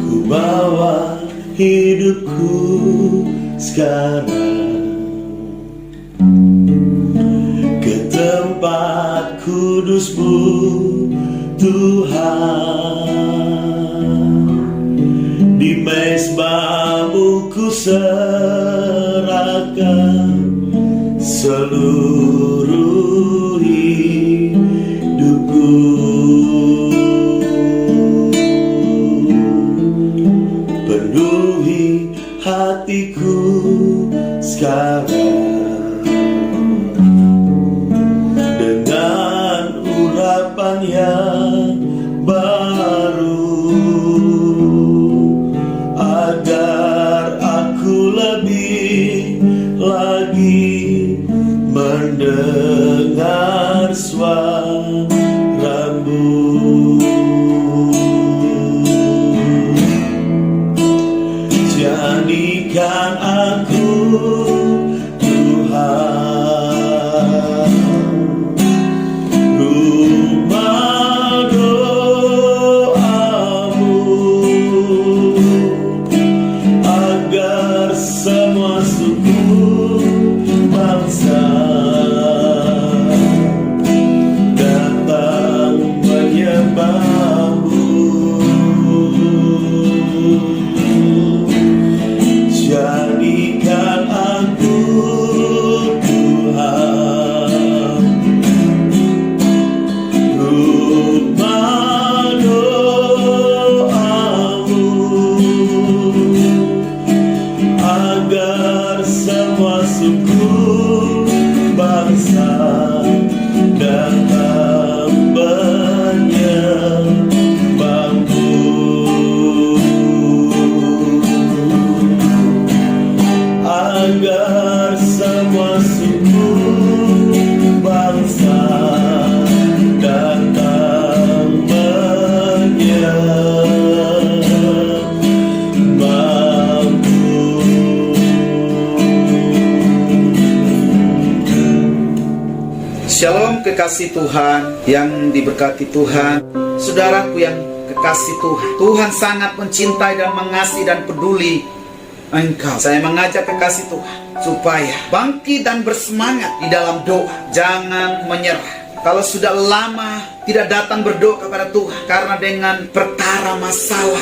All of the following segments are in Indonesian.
Ku bawa hidupku sekarang ke tempat kudus-Mu Tuhan. Di mezbah-Mu ku serahkan seluruh hidupku. Penuhi hatiku sekarang dengan urapan yang baru, agar aku lebih lagi mendengar suara-Mu. Jadikan aku Tuhan rumah doa-Mu, agar semua suku bangsa datang menyembah-Mu. Jadikan aku Tuhan rumah doa-Mu, agar semua suku bangsa datang menyembah-Mu. Agar semua suku bangsa datang menyembah-Mu. Shalom kekasih Tuhan yang diberkati Tuhan. Saudaraku yang kekasih Tuhan, Tuhan sangat mencintai dan mengasihi dan peduli engkau. Saya mengajak kekasih Tuhan supaya bangkit dan bersemangat di dalam doa. Jangan menyerah. Kalau sudah lama tidak datang berdoa kepada Tuhan karena dengan perkara masalah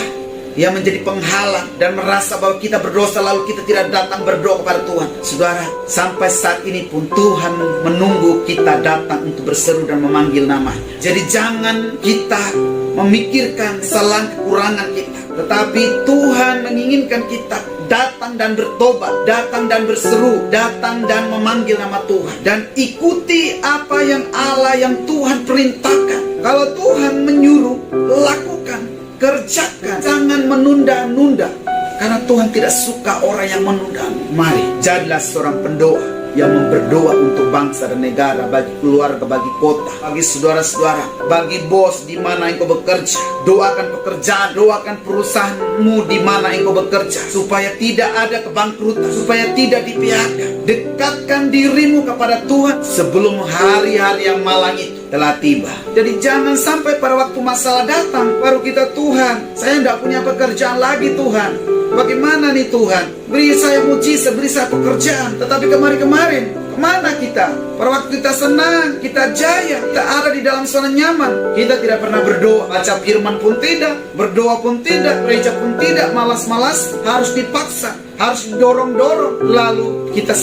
yang menjadi penghalang dan merasa bahwa kita berdosa lalu kita tidak datang berdoa kepada Tuhan. Saudara, sampai saat ini pun Tuhan menunggu kita datang untuk berseru dan memanggil namanya. Jadi jangan kita memikirkan kesalahan kekurangan kita, tetapi Tuhan menginginkan kita datang dan bertobat, datang dan berseru, datang dan memanggil nama Tuhan, dan ikuti apa yang Allah, yang Tuhan perintahkan. Kalau Tuhan menyuruh, lakukan, kerjakan, jangan menunda-nunda, karena Tuhan tidak suka orang yang menunda. Mari jadilah seorang pendoa yang berdoa untuk bangsa dan negara, bagi keluarga, bagi kota, bagi saudara-saudara, bagi bos di mana engkau bekerja. Doakan pekerjaan, doakan perusahaanmu di mana engkau bekerja, supaya tidak ada kebangkrutan, supaya tidak di-PHK. Dekatkan dirimu kepada Tuhan sebelum hari-hari yang malang itu telah tiba. Jadi jangan sampai pada waktu masalah datang baru kita, Tuhan, saya tidak punya pekerjaan lagi Tuhan, bagaimana nih Tuhan? Beri saya mujizat, beri saya pekerjaan. Tetapi kemarin kemana kita? Pada waktu kita senang, kita jaya, kita ada di dalam zona nyaman, kita tidak pernah berdoa. Baca firman pun tidak, berdoa pun tidak, gereja pun tidak, malas-malas, harus dipaksa, harus didorong-dorong. Lalu kita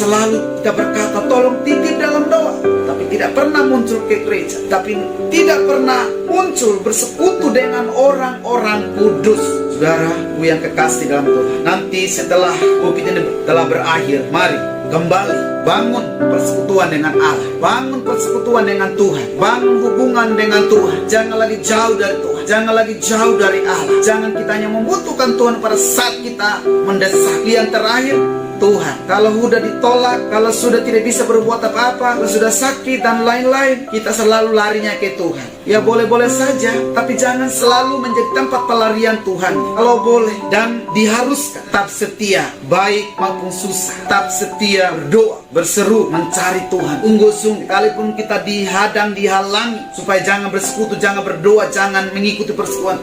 berkata tolong titip dalam doa, tapi tidak pernah muncul ke gereja, tapi tidak pernah muncul bersekutu dengan orang-orang kudus. Saudaraku yang kekasih dalam Tuhan, nanti setelah COVID ini telah berakhir, mari kembali bangun persekutuan dengan Allah, bangun persekutuan dengan Tuhan, bangun hubungan dengan Tuhan. Jangan lagi jauh dari Tuhan, jangan lagi jauh dari Allah. Jangan kita hanya membutuhkan Tuhan pada saat kita mendesak. Yang terakhir, Tuhan. Kalau sudah ditolak, kalau sudah tidak bisa berbuat apa-apa, kalau sudah sakit dan lain-lain, kita selalu larinya ke Tuhan. Ya boleh-boleh saja, tapi jangan selalu menjadi tempat pelarian Tuhan. Kalau boleh dan diharuskan, tetap setia, baik maupun susah. Tetap setia, berdoa, berseru, mencari Tuhan. Sungguh-sungguh, sekalipun kita dihadang, dihalangi, supaya jangan bersekutu, jangan berdoa, jangan mengikuti persekutuan,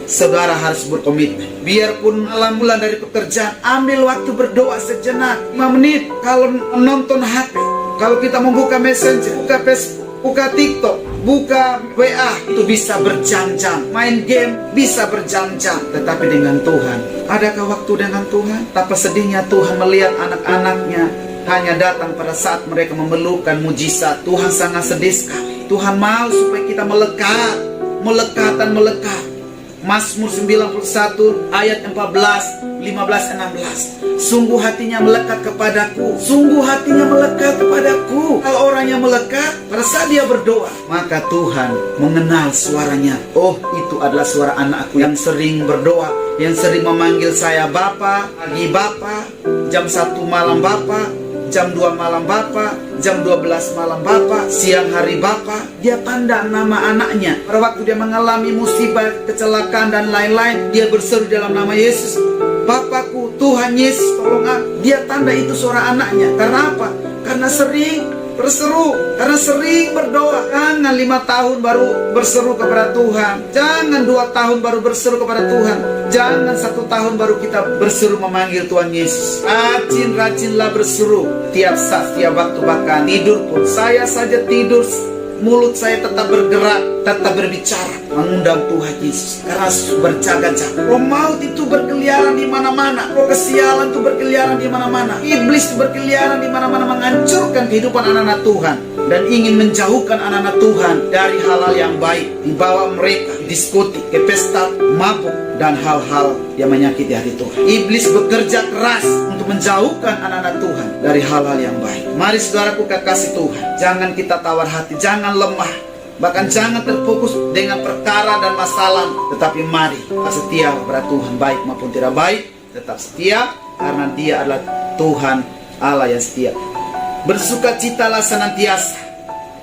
saudara harus berkomitmen. Biarpun malam bulan dari pekerjaan, ambil waktu berdoa sejenak 5 menit. Kalau menonton HP, kalau kita membuka Messenger, buka Facebook, buka TikTok, buka WA, itu bisa berjam-jam. Main game bisa berjam-jam. Tetapi dengan Tuhan, adakah waktu dengan Tuhan? Betapa sedihnya Tuhan melihat anak-anaknya hanya datang pada saat mereka memerlukan mujizat. Tuhan sangat sedih sekali. Tuhan mau supaya kita melekat, dan melekat. Mazmur 91 ayat 14, 15, 16. Sungguh hatinya melekat kepadaku. Sungguh hatinya melekat kepadaku. Kalau orang yang melekat, pada saat dia berdoa, maka Tuhan mengenal suaranya. Oh, itu adalah suara anakku yang sering berdoa, yang sering memanggil saya Bapa. Pagi Bapa, jam 1 malam Bapa, jam 2 malam Bapa, jam 12 malam Bapa, siang hari Bapa. Dia pandang nama anaknya. Pada waktu dia mengalami musibah, kecelakaan dan lain-lain, dia berseru dalam nama Yesus, Bapakku, Tuhan Yesus, tolong aku. Dia tanda itu suara anaknya. Karena apa? Karena sering berseru, karena sering berdoa. Jangan 5 tahun baru berseru kepada Tuhan, jangan 2 tahun baru berseru kepada Tuhan, jangan 1 tahun baru kita berseru memanggil Tuhan Yesus. Rajin-rajinlah berseru tiap saat, tiap waktu. Bahkan tidur pun, saya saja tidur, mulut saya tetap bergerak, tetap berbicara, mengundang Tuhan Yesus. Karena berjaga-jaga. Roh maut itu berkeliaran di mana-mana. Roh kesialan itu berkeliaran di mana-mana. Iblis itu berkeliaran di mana-mana, menghancurkan kehidupan anak-anak Tuhan dan ingin menjauhkan anak-anak Tuhan dari hal-hal yang baik. Dibawa mereka ke diskotik, ke pesta, mabuk, dan hal-hal yang menyakiti hati Tuhan. Iblis bekerja keras untuk menjauhkan anak-anak Tuhan dari hal-hal yang baik. Mari saudaraku kekasih Tuhan, jangan kita tawar hati, jangan lemah, bahkan jangan terfokus dengan perkara dan masalah. Tetapi mari setia kepada Tuhan, baik maupun tidak baik, tetap setia, karena Dia adalah Tuhan Allah yang setia. Bersukacitalah senantiasa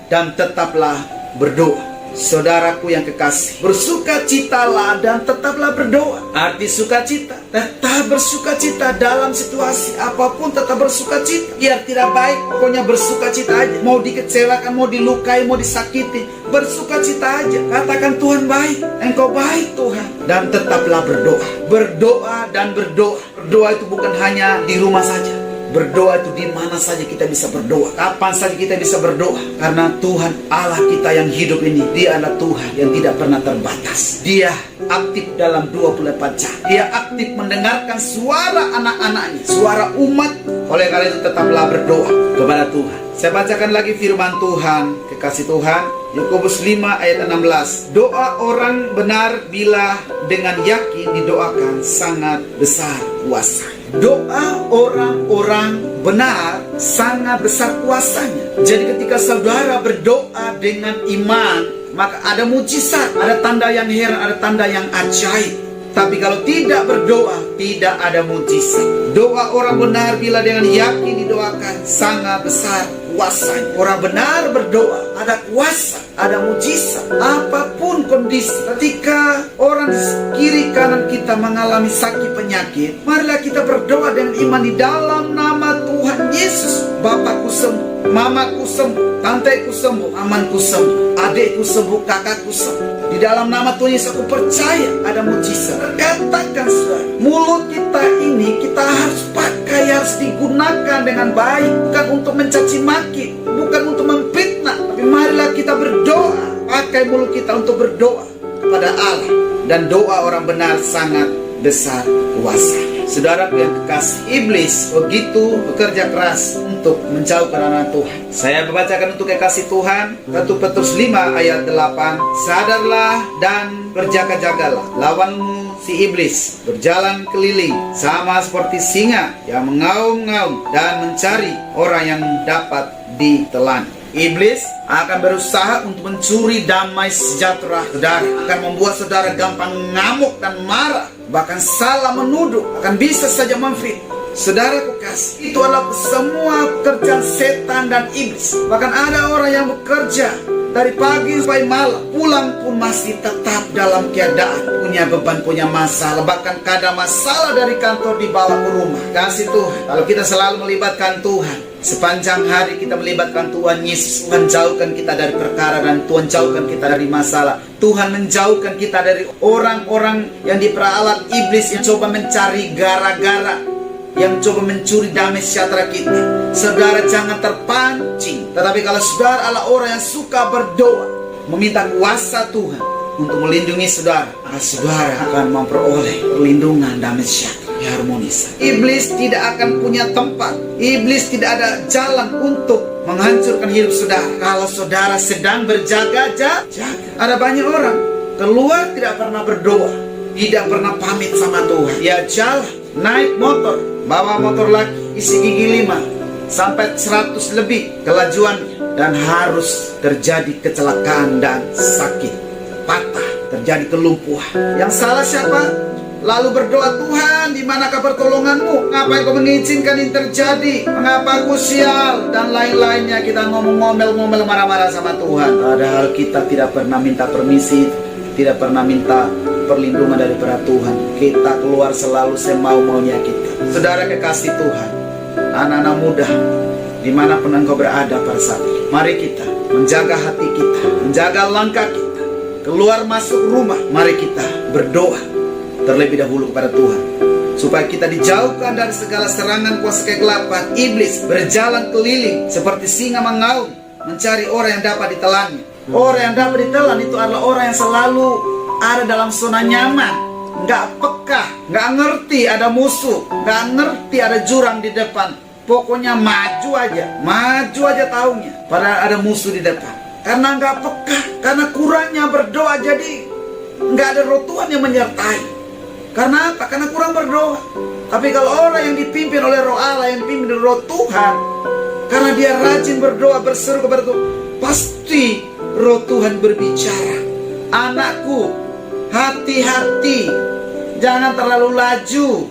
dan tetaplah berdoa. Saudaraku yang kekasih, bersukacitalah dan tetaplah berdoa. Arti sukacita, tetap bersukacita dalam situasi apapun, tetap bersukacita. Biar tidak baik, pokoknya bersukacita aja. Mau dikecewakan, mau dilukai, mau disakiti, bersukacita aja. Katakan Tuhan baik, Engkau baik Tuhan. Dan tetaplah berdoa. Berdoa dan berdoa. Berdoa itu bukan hanya di rumah saja. Berdoa itu di mana saja kita bisa berdoa, kapan saja kita bisa berdoa. Karena Tuhan Allah kita yang hidup ini, Dia adalah Tuhan yang tidak pernah terbatas. Dia aktif dalam 24 jam. Dia aktif mendengarkan suara anak-anaknya, suara umat. Oleh karena itu tetaplah berdoa kepada Tuhan. Saya bacakan lagi firman Tuhan, kekasih Tuhan, Yakobus 5 ayat 16. Doa orang benar bila dengan yakin didoakan sangat besar kuasa. Doa orang-orang benar sangat besar kuasanya. Jadi ketika saudara berdoa dengan iman, maka ada mujizat, ada tanda yang heran, ada tanda yang ajaib. Tapi kalau tidak berdoa, tidak ada mujizat. Doa orang benar bila dengan yakin didoakan sangat besar kuasanya. Orang benar berdoa, ada kuasa, ada mujizat. Apapun kondisi, ketika orang di kiri kanan kita mengalami sakit penyakit, marilah kita berdoa dengan iman di dalam nama Tuhan Yesus. Bapakku sembuh, mamaku sembuh, tanteku sembuh, amanku sembuh, adikku sembuh, kakakku sembuh. Di dalam nama Tuhan Yesus aku percaya ada mujizat. Katakan saudara, mulut kita ini kita harus pakai, harus digunakan dengan baik, bukan untuk mencaci maki, bukan untuk memfitnah. Tapi marilah kita berdoa, pakai mulut kita untuk berdoa kepada Allah. Dan doa orang benar sangat besar kuasa. Saudara yang kekasih, iblis begitu bekerja keras untuk menjauhkan anak Tuhan. Saya membacakan untuk kekasih Tuhan 1 Petrus 5 ayat 8. Sadarlah dan berjaga-jagalah, lawanmu si iblis berjalan keliling sama seperti singa yang mengaum-ngaum dan mencari orang yang dapat ditelan. Iblis akan berusaha untuk mencuri damai sejahtera saudara, akan membuat saudara gampang ngamuk dan marah, bahkan salah menuduh, akan bisa saja memfitnah. Saudaraku kasih, itu adalah semua pekerjaan setan dan iblis. Bahkan ada orang yang bekerja dari pagi sampai malam, pulang pun masih tetap dalam keadaan punya beban, punya masalah. Bahkan kadang masalah dari kantor dibawa ke rumah. Kasih Tuhan, kalau kita selalu melibatkan Tuhan, sepanjang hari kita melibatkan Tuhan Yesus, Tuhan jauhkan kita dari perkara dan Tuhan jauhkan kita dari masalah. Tuhan menjauhkan kita dari orang-orang yang diperalat iblis yang coba mencari gara-gara, yang coba mencuri damai sejahtera kita. Saudara jangan terpancing. Tetapi kalau saudara adalah orang yang suka berdoa, meminta kuasa Tuhan untuk melindungi saudara, maka saudara akan memperoleh perlindungan damai sejahtera yang harmonis. Iblis tidak akan punya tempat. Iblis tidak ada jalan untuk menghancurkan hidup saudara kalau saudara sedang berjaga-jaga. Ada banyak orang keluar tidak pernah berdoa, tidak pernah pamit sama Tuhan. Ya jalan, naik motor, bawa motor lagi, isi gigi 5 sampai 100 lebih kelajuannya, dan harus terjadi kecelakaan dan sakit, patah, terjadi kelumpuhan. Yang salah siapa? Lalu berdoa, Tuhan di manakah pertolonganmu? Ngapain kau mengizinkan ini terjadi? Mengapa aku sial? Dan lain-lainnya. Kita ngomel-ngomel, marah-marah sama Tuhan, padahal kita tidak pernah minta permisi, tidak pernah minta perlindungan daripada Tuhan. Kita keluar selalu semau-maunya kita. Saudara kekasih Tuhan, anak-anak muda, dimanapun engkau berada pada saat ini, mari kita menjaga hati kita, menjaga langkah kita, keluar masuk rumah. Mari kita berdoa terlebih dahulu kepada Tuhan, supaya kita dijauhkan dari segala serangan kuasa kegelapan. Iblis berjalan keliling seperti singa mengaum, mencari orang yang dapat ditelannya. Orang yang dapat ditelan itu adalah orang yang selalu ada dalam zona nyaman, nggak peka, nggak ngerti ada musuh, nggak ngerti ada jurang di depan. Pokoknya maju aja taunya, padahal ada musuh di depan. Karena nggak peka, karena kurangnya berdoa, jadi nggak ada roh Tuhan yang menyertai. Karena apa? Karena kurang berdoa. Tapi kalau orang yang dipimpin oleh roh Allah, yang dipimpin oleh roh Tuhan, karena dia rajin berdoa, berseru kepada Tuhan, pasti roh Tuhan berbicara. Anakku, hati-hati, jangan terlalu laju.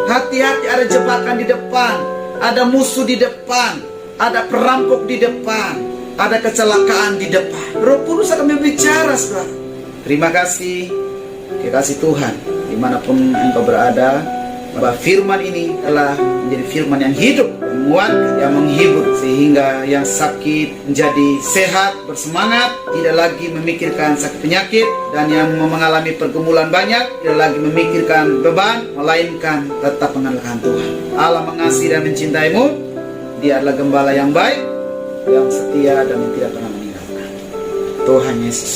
Hati-hati, ada jebakan di depan, ada musuh di depan, ada perampok di depan, ada kecelakaan di depan. Roh Kudus akan berbicara, saudara. Terima kasih, kekasih Tuhan, dimanapun engkau berada, bahwa firman ini telah menjadi firman yang hidup, menguatkan, yang menghibur, sehingga yang sakit menjadi sehat, bersemangat, tidak lagi memikirkan sakit penyakit, dan yang mengalami pergumulan banyak tidak lagi memikirkan beban, melainkan tetap mengandalkan Tuhan. Allah mengasihi dan mencintaimu. Dia adalah gembala yang baik, yang setia, dan yang tidak pernah meninggalkan. Tuhan Yesus.